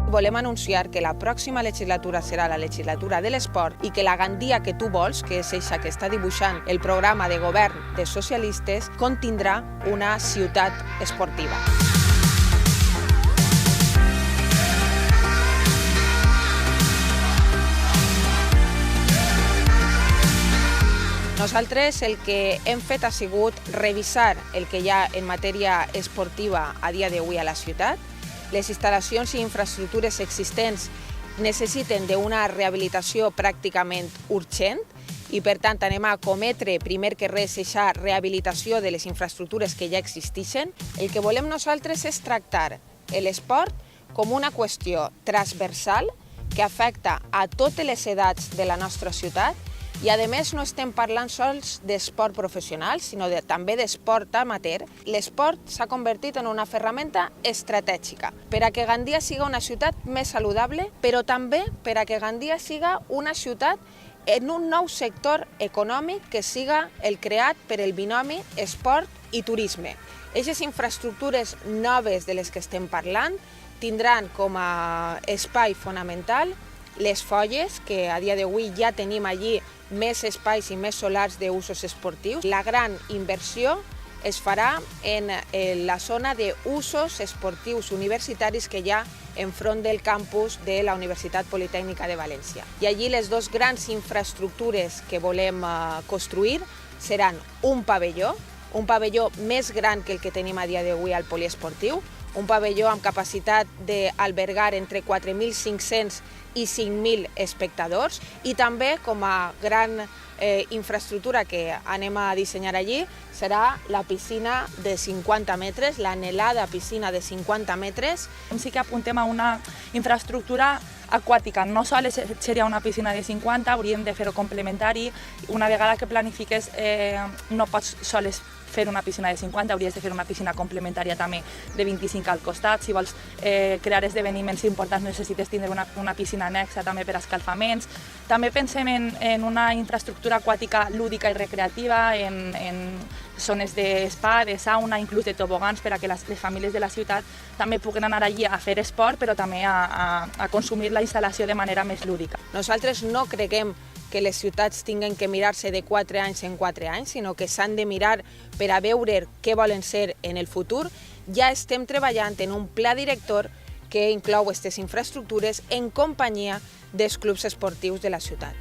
Volem anunciar que la pròxima legislatura serà la legislatura de l'esport i que la Gandia que tu vols, que és eixa que està dibuixant el programa de govern dels socialistes, contindrà una ciutat esportiva. Nosaltres el que hem fet ha sigut revisar el que hi ha en matèria esportiva a dia d'avui a la ciutat. Les instal·lacions i infraestructures existents necessiten d'una rehabilitació pràcticament urgent i per tant anem a cometre primer que res aquesta rehabilitació de les infraestructures que ja existeixen. El que volem nosaltres és tractar l'esport com una qüestió transversal que afecta a totes les edats de la nostra ciutat. I, a més, no estem parlant sols d'esport professional, sinó també d'esport amateur. L'esport s'ha convertit en una ferramenta estratègica per a que Gandia siga una ciutat més saludable, però també per a que Gandia siga una ciutat en un nou sector econòmic que siga el creat per el binomi esport i turisme. Aquestes infraestructures noves de les que estem parlant tindran com a espai fonamental les Folles, que a dia d'avui ja tenim allí més espais i més solars d'usos esportius. La gran inversió es farà en la zona d'usos esportius universitaris que hi ha enfront del campus de la Universitat Politècnica de València. I allí les dues grans infraestructures que volem construir seran un pavelló més gran que el que tenim a dia d'avui al poliesportiu, un pavelló amb capacitat d'albergar entre 4.500 i 5.000 espectadors i també com a gran infraestructura que anem a dissenyar allí serà la piscina de 50 metres, l'anhelada piscina de 50 metres. Sí que apuntem a una infraestructura aquàtica, no sols seria una piscina de 50, hauríem de fer-ho complementari. Una vegada que planifiques no pots sols fer una piscina de 50, hauries de fer una piscina complementària també de 25 al costat. Si vols crear esdeveniments importants necessites tindre una piscina annexa també per a escalfaments. També pensem en una infraestructura aquàtica lúdica i recreativa, en zones d'espa, de sauna, inclús de tobogans, per a que les famílies de la ciutat també puguen anar allí a fer esport, però també a consumir la instal·lació de manera més lúdica. Nosaltres no creguem que les ciutats tinguen que mirar-se de 4 anys en 4 anys, sinó que s'han de mirar per a veure què volen ser en el futur. Ja estem treballant en un pla director que inclou aquestes infraestructures en companyia dels clubs esportius de la ciutat.